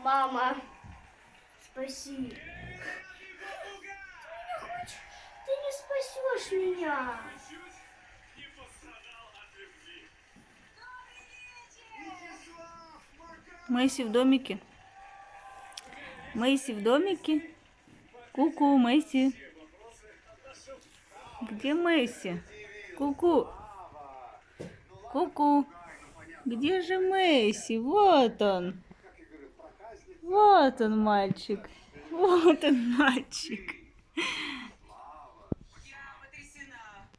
Мама, спаси. Ты не спасешь меня. Мэйси в домике. Мэйси в домике. Ку-ку, Мэйси. Где Мэйси? Ку-ку. Ку-ку. Где же Мэйси? Вот он. Вот он, мальчик. Вот он, мальчик.